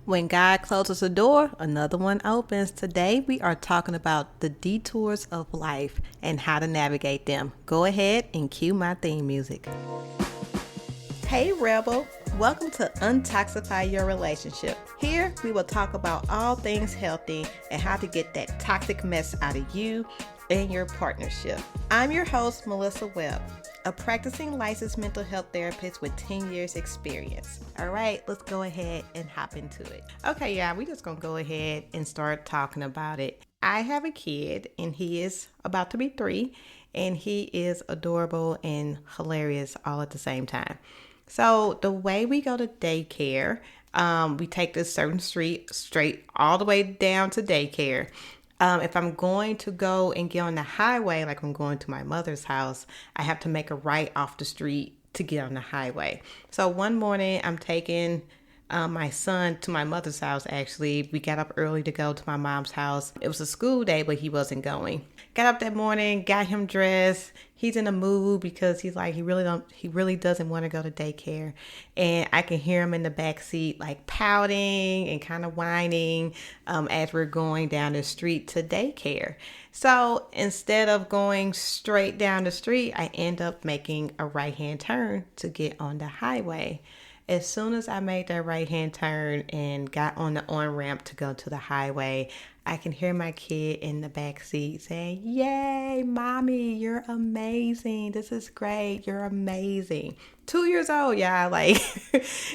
When God closes a door, another one opens. Today we are talking about the detours of life and how to navigate them. Go ahead and cue my theme music. Hey Rebel, welcome to Untoxify Your Relationship. Here we will talk about all things healthy and how to get that toxic mess out of you and your partnership. I'm your host, Melissa Webb, a practicing licensed mental health therapist with 10 years experience. All right, let's go ahead and hop into it. Okay, yeah, we just gonna go ahead and start talking about it. I have a kid and he is about to be 3 and he is adorable and hilarious all at the same time. So the way we go to daycare, we take this certain street straight all the way down to daycare. If I'm going to go and get on the highway, like I'm going to my mother's house, I have to make a right off the street to get on the highway. So one morning I'm taking my son to my mother's house. Actually, we got up early to go to my mom's house. It was a school day, but he wasn't going. Got up that morning, got him dressed. He's in a mood because he's like, he really doesn't want to go to daycare. And I can hear him in the back seat, like pouting and kind of whining as we're going down the street to daycare. So instead of going straight down the street, I end up making a right-hand turn to get on the highway. As soon as I made that right-hand turn and got on the on-ramp to go to the highway, I can hear my kid in the back seat saying, "Yay, mommy, you're amazing. This is great. You're amazing." 2 years old, y'all, like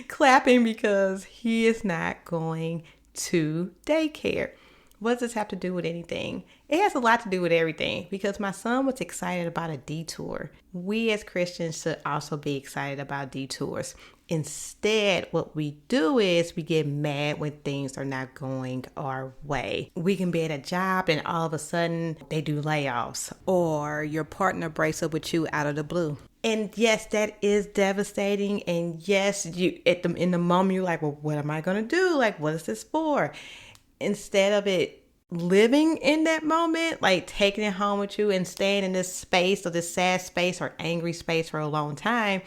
clapping because he is not going to daycare. What does this have to do with anything? It has a lot to do with everything because my son was excited about a detour. We as Christians should also be excited about detours. Instead, what we do is we get mad when things are not going our way. We can be at a job and all of a sudden they do layoffs or your partner breaks up with you out of the blue. And yes, that is devastating. And yes, in the moment you're like, well, what am I going to do? Like, what is this for? Instead of it living in that moment, like taking it home with you and staying in this space or this sad space or angry space for a long time,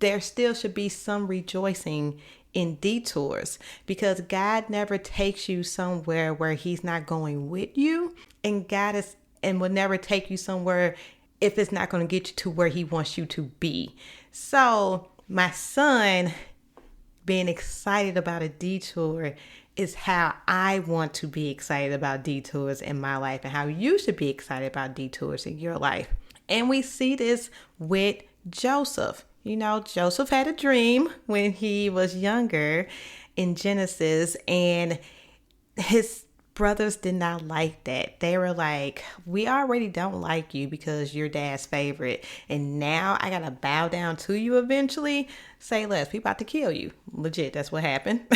there still should be some rejoicing in detours because God never takes you somewhere where he's not going with you, and will never take you somewhere if it's not going to get you to where he wants you to be. So my son being excited about a detour is how I want to be excited about detours in my life and how you should be excited about detours in your life. And we see this with Joseph. You know, Joseph had a dream when he was younger in Genesis, and his brothers did not like that. They were like, we already don't like you because you're dad's favorite. And now I got to bow down to you eventually. Say less. We about to kill you. Legit, that's what happened.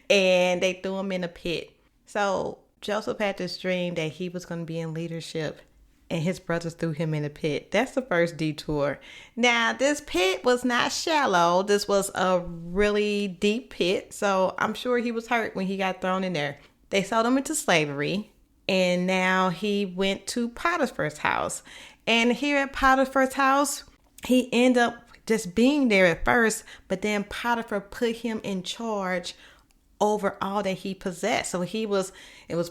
And they threw him in a pit. So Joseph had this dream that he was going to be in leadership, and his brothers threw him in a pit. That's the first detour. Now, this pit was not shallow. This was a really deep pit. So I'm sure he was hurt when he got thrown in there. They sold him into slavery, and now he went to Potiphar's house. And here at Potiphar's house, he ended up just being there at first, but then Potiphar put him in charge over all that he possessed. So it was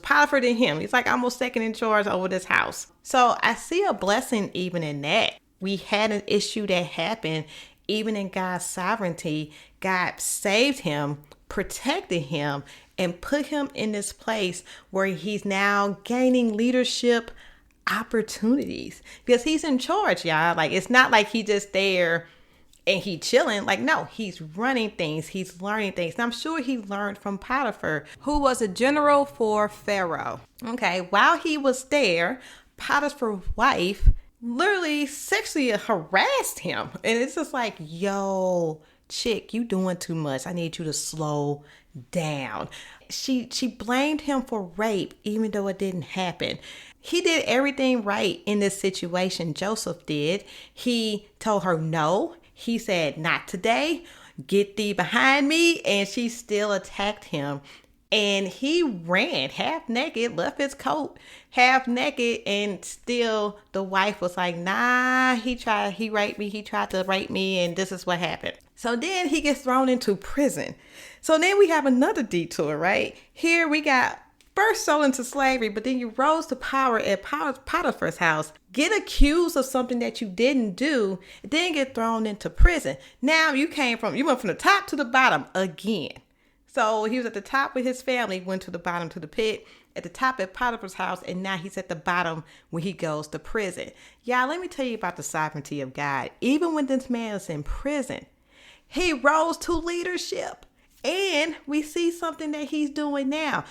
Potiphar to him. He's like almost second in charge over this house. So I see a blessing even in that. We had an issue that happened even in God's sovereignty. God saved him, protected him, and put him in this place where he's now gaining leadership opportunities because he's in charge, y'all. Like, it's not like he just there and he chilling. Like, no, he's running things. He's learning things. And I'm sure he learned from Potiphar, who was a general for Pharaoh. Okay, while he was there, Potiphar's wife literally sexually harassed him. And it's just like, yo, chick, you doing too much. I need you to slow down. She blamed him for rape, even though it didn't happen. He did everything right in this situation. Joseph did. He told her no. He said, not today. Get thee behind me. And she still attacked him And he ran half naked, left his coat half naked, and still the wife was like, nah, he tried to rape me, and this is what happened. So then he gets thrown into prison. So then we have another detour, right? Here we got first sold into slavery, but then you rose to power at Potiphar's house, get accused of something that you didn't do, then get thrown into prison. Now you went from the top to the bottom again. So he was at the top with his family, went to the bottom to the pit, at the top at Potiphar's house, and now he's at the bottom when he goes to prison. Y'all, let me tell you about the sovereignty of God. Even when this man is in prison, he rose to leadership. And we see something that he's doing now.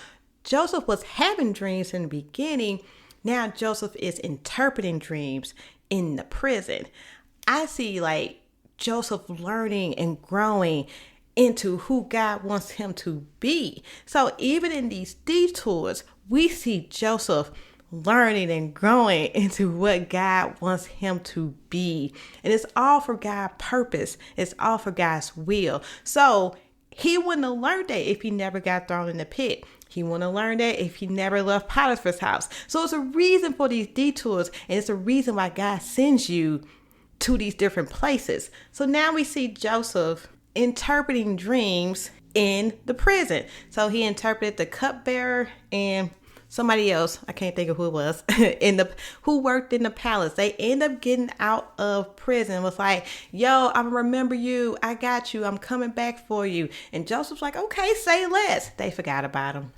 Joseph was having dreams in the beginning. Now Joseph is interpreting dreams in the prison. I see like Joseph learning and growing into who God wants him to be. So even in these detours, we see Joseph learning and growing into what God wants him to be. And it's all for God's purpose. It's all for God's will. So he wouldn't have learned that if he never got thrown in the pit. He wouldn't have learned that if he never left Potiphar's house. So it's a reason for these detours, and it's a reason why God sends you to these different places. So now we see Joseph interpreting dreams in the prison. So he interpreted the cupbearer and somebody else, I can't think of who it was, who worked in the palace. They end up getting out of prison. Was like, yo, I remember you. I got you. I'm coming back for you. And Joseph's like, okay, say less. They forgot about him.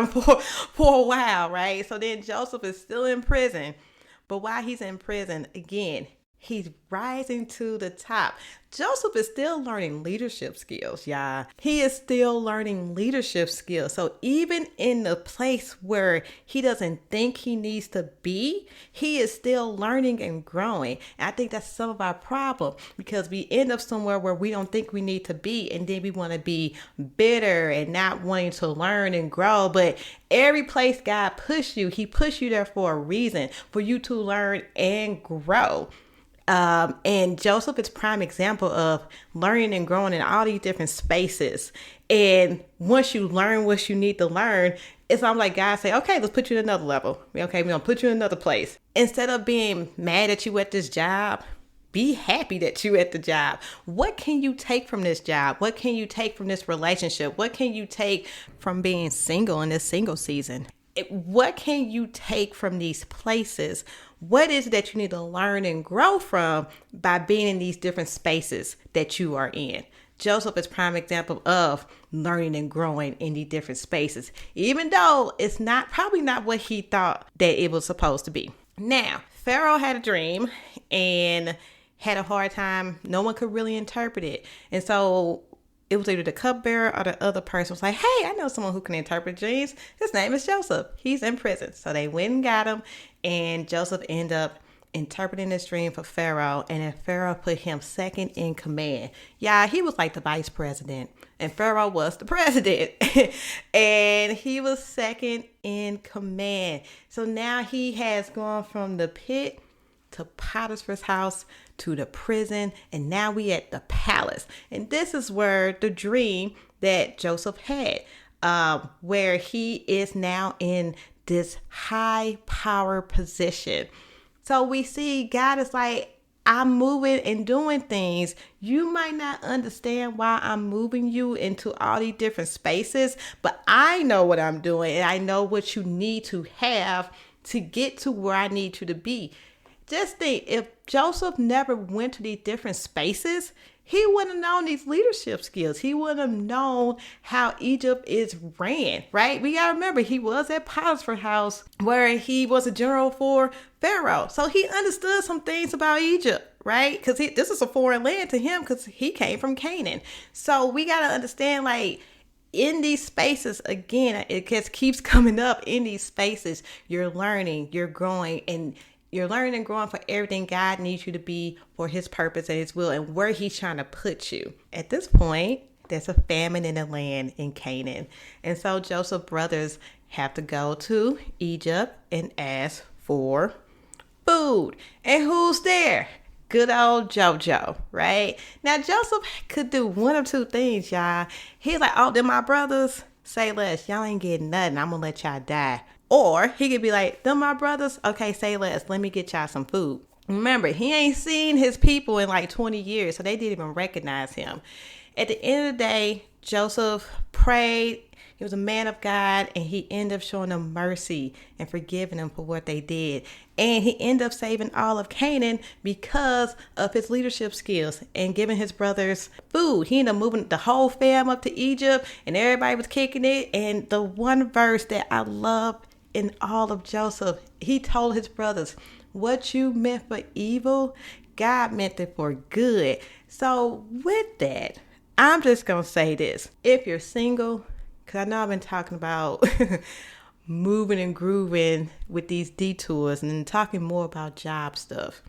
For a while, right? So then Joseph is still in prison. But while he's in prison, again, he's rising to the top. Joseph is still learning leadership skills, y'all. He is still learning leadership skills. So even in the place where he doesn't think he needs to be, he is still learning and growing. And I think that's some of our problem, because we end up somewhere where we don't think we need to be, and then we want to be bitter and not wanting to learn and grow. But every place God pushed you, he pushed you there for a reason, for you to learn and grow. And Joseph is prime example of learning and growing in all these different spaces. And once you learn what you need to learn, it's almost like God say, okay, let's put you in another level. Okay, we're going to put you in another place. Instead of being mad at you at this job, be happy that you at the job. What can you take from this job? What can you take from this relationship? What can you take from being single in this single season? What can you take from these places? What is it that you need to learn and grow from by being in these different spaces that you are in? Joseph is prime example of learning and growing in these different spaces, even though it's probably not what he thought that it was supposed to be. Now, Pharaoh had a dream and had a hard time. No one could really interpret it. And so it was either the cupbearer or the other person was like, hey, I know someone who can interpret dreams. His name is Joseph. He's in prison. So they went and got him, and Joseph ended up interpreting this dream for Pharaoh, and then Pharaoh put him second in command. Yeah, he was like the vice president, and Pharaoh was the president, and he was second in command. So now he has gone from the pit to Potiphar's house to the prison, and now we at the palace. And this is where the dream that Joseph had, where he is now in this high power position. So we see God is like, I'm moving and doing things. You might not understand why I'm moving you into all these different spaces, but I know what I'm doing, and I know what you need to have to get to where I need you to be. Just think, if Joseph never went to these different spaces, he wouldn't have known these leadership skills. He wouldn't have known how Egypt is ran, right? We got to remember, he was at Potiphar's house where he was a general for Pharaoh. So he understood some things about Egypt, right? Because this is a foreign land to him, because he came from Canaan. So we got to understand, like, in these spaces, again, it just keeps coming up. In these spaces, you're learning, you're growing, and you're learning and growing for everything God needs you to be for his purpose and his will, and where he's trying to put you. At this point, there's a famine in the land in Canaan. And so Joseph's brothers have to go to Egypt and ask for food. And who's there? Good old JoJo, right? Now, Joseph could do one of two things, y'all. He's like, oh, they're my brothers. say less. Y'all ain't getting nothing. I'm going to let y'all die. Or he could be like, them my brothers? Okay, say less. Let me get y'all some food. Remember, he ain't seen his people in like 20 years, so they didn't even recognize him. At the end of the day, Joseph prayed. He was a man of God, and he ended up showing them mercy and forgiving them for what they did. And he ended up saving all of Canaan because of his leadership skills and giving his brothers food. He ended up moving the whole fam up to Egypt, and everybody was kicking it. And the one verse that I love in all of Joseph, he told his brothers, what you meant for evil, God meant it for good. So with that, I'm just going to say this. If you're single, because I know I've been talking about moving and grooving with these detours and then talking more about job stuff.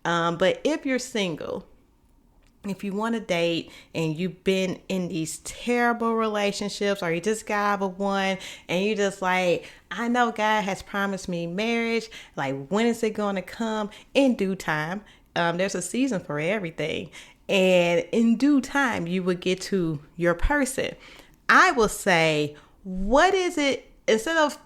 But if you're single, if you want to date and you've been in these terrible relationships, or you just got out of one and you just like, I know God has promised me marriage. Like, when is it going to come? In due time. There's a season for everything. And in due time, you will get to your person. I will say, what is it, instead of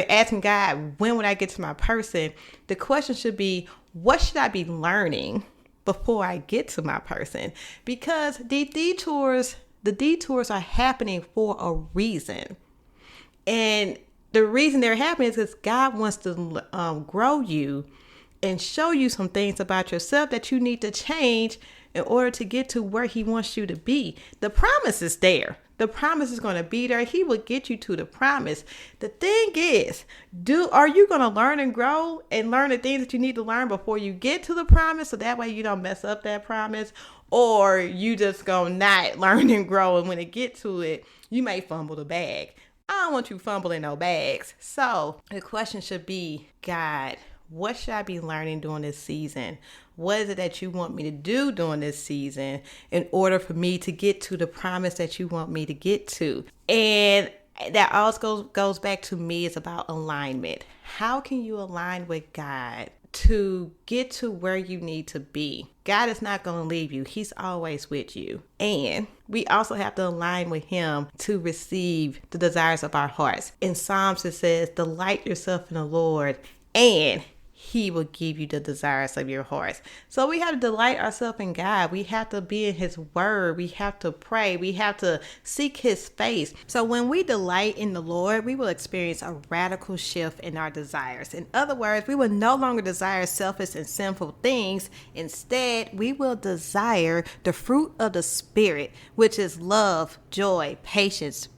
asking God, when would I get to my person? The question should be, what should I be learning before I get to my person? Because the detours are happening for a reason. And the reason they're happening is because God wants to grow you and show you some things about yourself that you need to change in order to get to where he wants you to be. The promise is there. The promise is going to be there. He will get you to the promise. The thing is, are you going to learn and grow and learn the things that you need to learn before you get to the promise, so that way you don't mess up that promise? Or you just going to not learn and grow, and when it get to it, you may fumble the bag. I don't want you fumbling no bags. So the question should be, God, what should I be learning during this season? What is it that you want me to do during this season in order for me to get to the promise that you want me to get to? And that also goes back to me. It's about alignment. How can you align with God to get to where you need to be? God is not going to leave you. He's always with you. And we also have to align with him to receive the desires of our hearts. In Psalms, it says, delight yourself in the Lord, and he will give you the desires of your hearts. So we have to delight ourselves in God. We have to be in his word. We have to pray. We have to seek his face. So when we delight in the Lord, we will experience a radical shift in our desires. In other words, we will no longer desire selfish and sinful things. Instead, we will desire the fruit of the Spirit, which is love, joy, patience,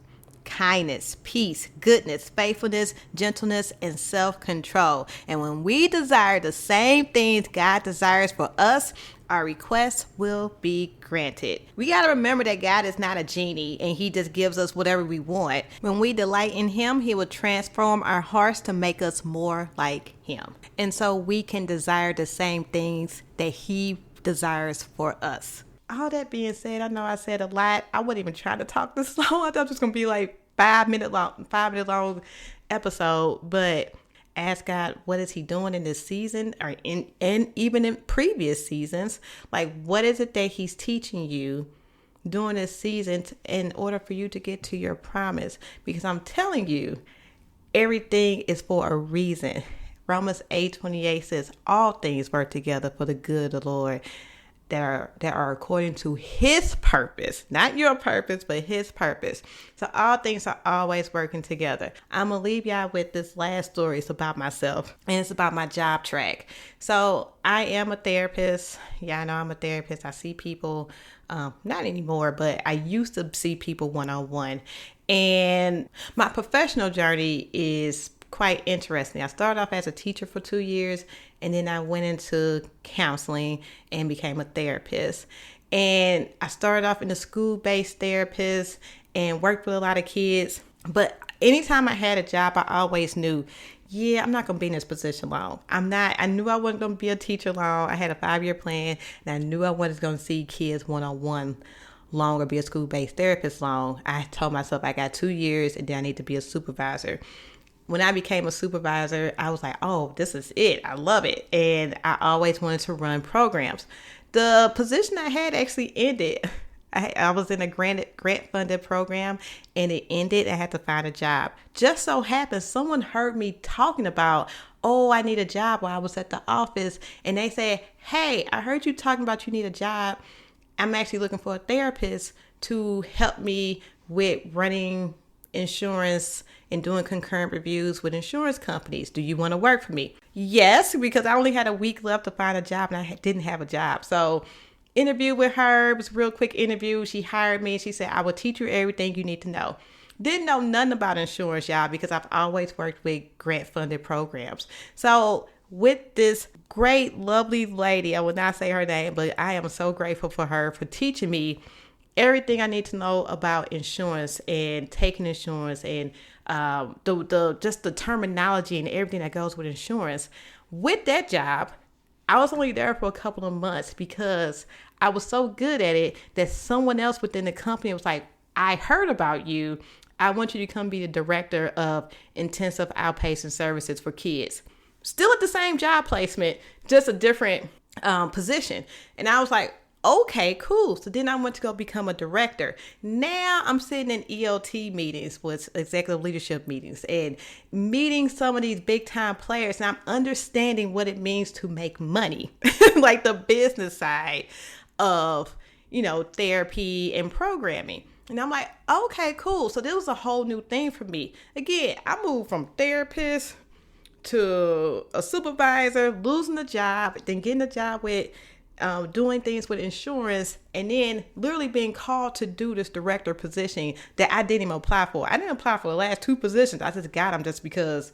kindness, peace, goodness, faithfulness, gentleness, and self-control. And when we desire the same things God desires for us, our requests will be granted. We got to remember that God is not a genie and he just gives us whatever we want. When we delight in him, he will transform our hearts to make us more like him. And so we can desire the same things that he desires for us. All that being said, I know I said a lot. I wasn't even trying to talk this long. I thought it was just going to be like 5 minute long episode. But ask God, what is he doing in this season, or and even in previous seasons? Like, what is it that he's teaching you during this season in order for you to get to your promise? Because I'm telling you, everything is for a reason. Romans 8:28 says, all things work together for the good of the Lord, that are according to his purpose, not your purpose, but his purpose. So all things are always working together. I'm going to leave y'all with this last story. It's about myself, and it's about my job track. So I am a therapist. Yeah, I know I'm a therapist. I see people, not anymore, but I used to see people one-on-one. And my professional journey is quite interesting. I started off as a teacher for 2 years, and then I went into counseling and became a therapist. And I started off in a school-based therapist and worked with a lot of kids. But anytime I had a job, I always knew, I'm not going to be in this position long. I knew I wasn't going to be a teacher long. I had a 5-year plan, and I knew I wasn't going to see kids one-on-one long or be a school-based therapist long. I told myself I got 2 years, and then I need to be a supervisor. When I became a supervisor, I was like, oh, this is it. I love it. And I always wanted to run programs. The position I had actually ended I was in a grant funded program and it ended. I had to find a job. Just so happened someone heard me talking about, oh, I need a job while I was at the office. And they said, hey, I heard you talking about you need a job. I'm actually looking for a therapist to help me with running insurance and doing concurrent reviews with insurance companies. Do you want to work for me? Yes, because I only had a week left to find a job and I didn't have a job. So interview with her. It was a real quick interview. She hired me. She said, I will teach you everything you need to know. Didn't know nothing about insurance, y'all, because I've always worked with grant funded programs. So with this great, lovely lady, I will not say her name, but I am so grateful for her for teaching me everything I need to know about insurance and taking insurance and the terminology and everything that goes with insurance. With that job, I was only there for a couple of months because I was so good at it that someone else within the company was like, I heard about you. I want you to come be the director of intensive outpatient services for kids. Still at the same job placement, just a different position. And I was like, okay, cool. So then I went to go become a director. Now I'm sitting in ELT meetings with executive leadership meetings and meeting some of these big time players. And I'm understanding what it means to make money, like the business side of, therapy and programming. And I'm like, okay, cool. So this was a whole new thing for me. Again, I moved from therapist to a supervisor, losing the job, then getting a job with doing things with insurance, and then literally being called to do this director position that I didn't even apply for. I didn't apply for the last two positions. I just got them just because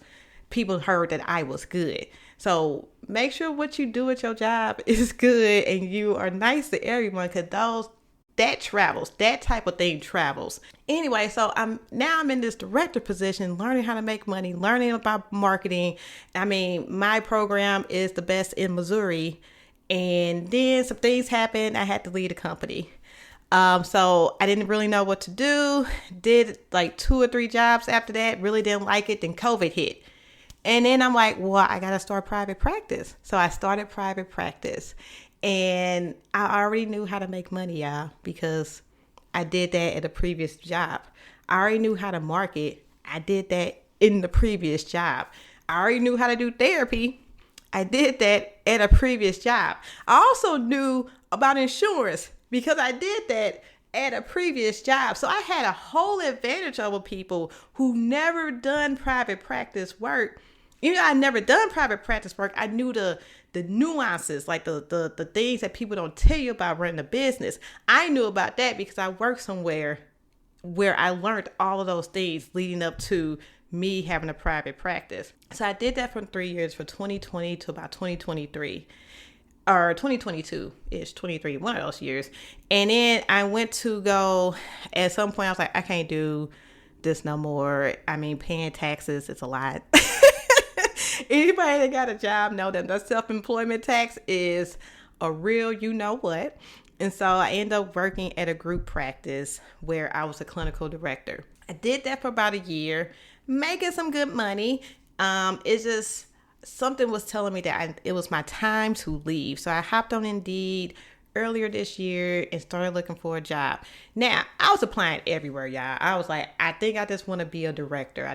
people heard that I was good. So make sure what you do at your job is good and you are nice to everyone, because that travels. That type of thing travels. Anyway, so I'm in this director position, learning how to make money, learning about marketing. I mean, my program is the best in Missouri. And then some things happened. I had to leave the company. So I didn't really know what to do. Did like 2 or 3 jobs after that. Really didn't like it. Then COVID hit. And then I'm like, well, I got to start private practice. So I started private practice. And I already knew how to make money, y'all, because I did that at a previous job. I already knew how to market. I did that in the previous job. I already knew how to do therapy. I did that at a previous job. I also knew about insurance because I did that at a previous job. So I had a whole advantage over people who never done private practice work. I never done private practice work. I knew the nuances, like the things that people don't tell you about running a business. I knew about that because I worked somewhere where I learned all of those things leading up to me having a private practice. So I did that for 3 years, from 2020 to about 2023 or 2022-ish, 23, one of those years. And then I went to go, at some point I was like, I can't do this no more. I mean, paying taxes, it's a lot. Anybody that got a job know that the self-employment tax is a real you-know-what. And so I ended up working at a group practice where I was a clinical director. I did that for about a year, making some good money. It's just something was telling me that it was my time to leave. So I hopped on Indeed earlier this year and started looking for a job. Now, I was applying everywhere, y'all. I was like, I think I just want to be a director. I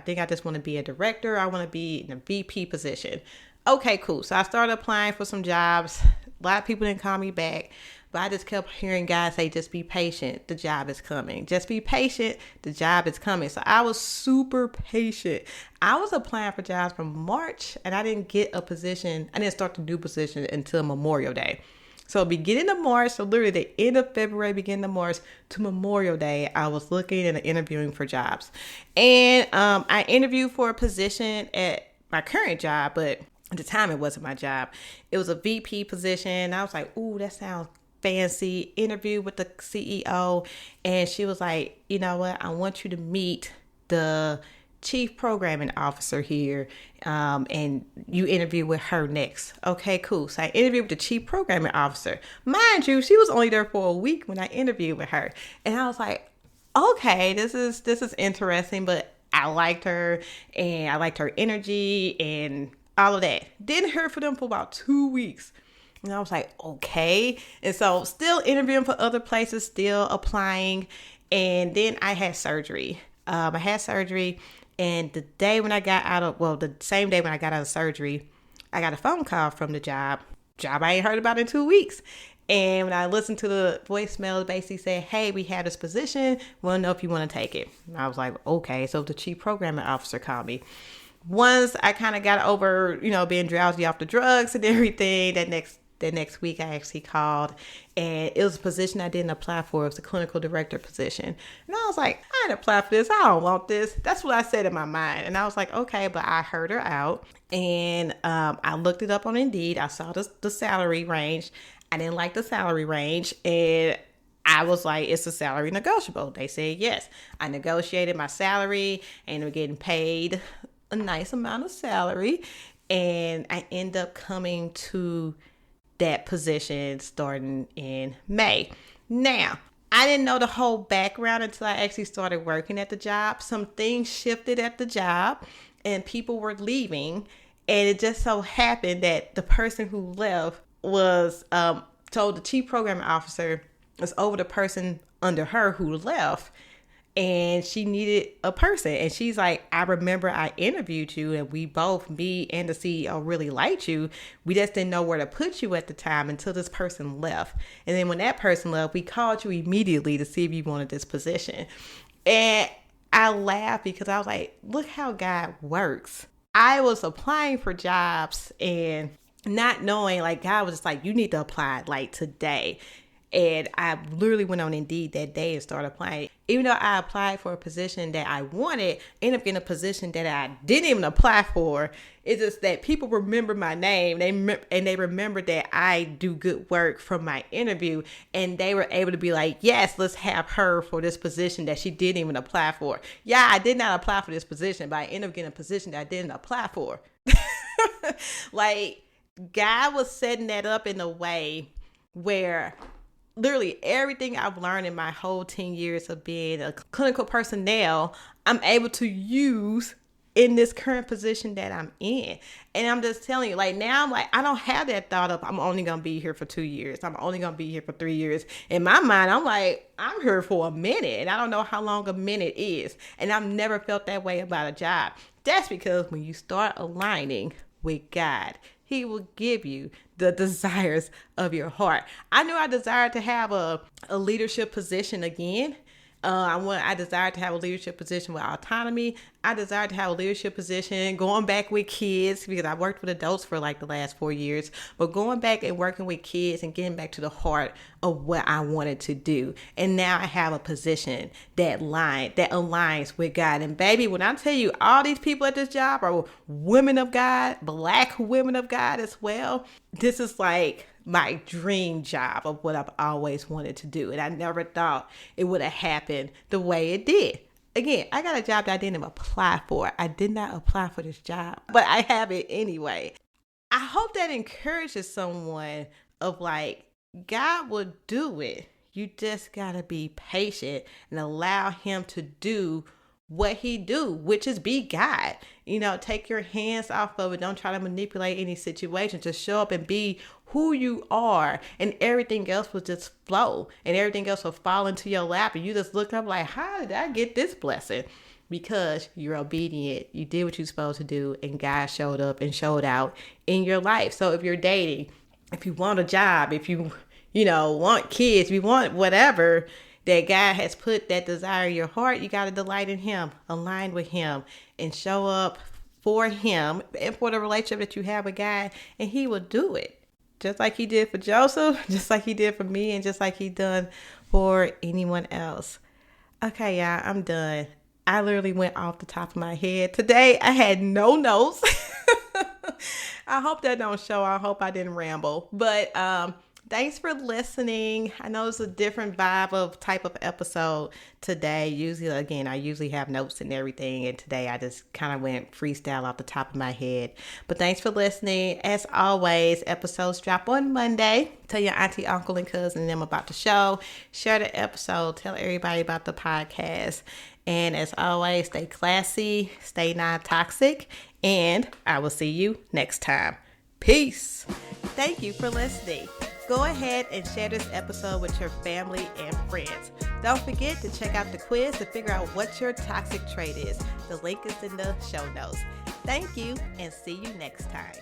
want to be in a VP position. Okay, cool. So I started applying for some jobs. A lot of people didn't call me back. But I just kept hearing guys say, just be patient. The job is coming. Just be patient. The job is coming. So I was super patient. I was applying for jobs from March and I didn't get a position. I didn't start the new position until Memorial Day. So beginning of March, so literally the end of February, beginning of March to Memorial Day, I was looking and interviewing for jobs. And I interviewed for a position at my current job, but at the time it wasn't my job. It was a VP position. I was like, ooh, that sounds fancy. Interview with the CEO, and she was like, you know what, I want you to meet the chief programming officer here, and you interview with her next. Okay, cool. So I interviewed with the chief programming officer. Mind you, she was only there for a week when I interviewed with her, and I was like, okay, this is interesting, but I liked her and I liked her energy and all of that. Didn't hear from them for about 2 weeks. And I was like, okay. And so still interviewing for other places, still applying. And then I had surgery. And the day when I got out of, well, the same day when I got out of surgery, I got a phone call from the job I ain't heard about in 2 weeks. And when I listened to the voicemail, it basically said, hey, we have this position. We want to know if you want to take it. And I was like, okay. So the chief programming officer called me. Once I kind of got over, being drowsy off the drugs and everything, that next week I actually called, and it was a position I didn't apply for. It was a clinical director position. And I was like, I didn't apply for this. I don't want this. That's what I said in my mind. And I was like, okay, but I heard her out. And I looked it up on Indeed. I saw the salary range. I didn't like the salary range. And I was like, it's a salary negotiable. They said yes. I negotiated my salary and I'm getting paid a nice amount of salary. And I end up coming to that position starting in May. Now, I didn't know the whole background until I actually started working at the job. Some things shifted at the job and people were leaving. And it just so happened that the person who left was told the chief programming officer was over the person under her who left. And she needed a person. And she's like, I remember I interviewed you and we both, me and the CEO, really liked you. We just didn't know where to put you at the time until this person left. And then when that person left, we called you immediately to see if you wanted this position. And I laughed because I was like, look how God works. I was applying for jobs and not knowing, like, God was just like, you need to apply like today. And I literally went on Indeed that day and started applying. Even though I applied for a position that I wanted, ended up getting a position that I didn't even apply for. It's just that people remember my name. They remember that I do good work from my interview. And they were able to be like, yes, let's have her for this position that she didn't even apply for. Yeah, I did not apply for this position, but I ended up getting a position that I didn't apply for. Like, God was setting that up in a way where literally everything I've learned in my whole 10 years of being a clinical personnel, I'm able to use in this current position that I'm in. And I'm just telling you, like, now I'm like, I don't have that thought of I'm only going to be here for 2 years. I'm only going to be here for 3 years. In my mind, I'm like, I'm here for a minute and I don't know how long a minute is. And I've never felt that way about a job. That's because when you start aligning with God, He will give you the desires of your heart. I knew I desired to have a leadership position again. I desired to have a leadership position with autonomy. I desired to have a leadership position going back with kids because I worked with adults for like the last 4 years. But going back and working with kids and getting back to the heart of what I wanted to do. And now I have a position that aligns with God. And baby, when I tell you all these people at this job are women of God, Black women of God as well, this is like my dream job of what I've always wanted to do. And I never thought it would have happened the way it did. Again, I got a job that I didn't even apply for. I did not apply for this job, but I have it anyway. I hope that encourages someone of like, God will do it. You just got to be patient and allow Him to do what He do, which is be God. Take your hands off of it. Don't try to manipulate any situation. Just show up and be who you are, and everything else will just flow and everything else will fall into your lap. And you just look up like, how did I get this blessing? Because you're obedient. You did what you're supposed to do, and God showed up and showed out in your life. So if you're dating, if you want a job, if you want kids, if you want whatever that God has put that desire in your heart, you got to delight in Him, align with Him, and show up for Him and for the relationship that you have with God, and He will do it. Just like He did for Joseph, just like He did for me, and just like He done for anyone else. Okay, y'all, I'm done. I literally went off the top of my head. Today, I had no notes. I hope that don't show. I hope I didn't ramble. But thanks for listening. I know it's a different vibe of type of episode today. I usually have notes and everything. And today I just kind of went freestyle off the top of my head. But thanks for listening. As always, episodes drop on Monday. Tell your auntie, uncle, and cousin them about the show. Share the episode. Tell everybody about the podcast. And as always, stay classy, stay non-toxic, and I will see you next time. Peace. Thank you for listening. Go ahead and share this episode with your family and friends. Don't forget to check out the quiz to figure out what your toxic trait is. The link is in the show notes. Thank you and see you next time.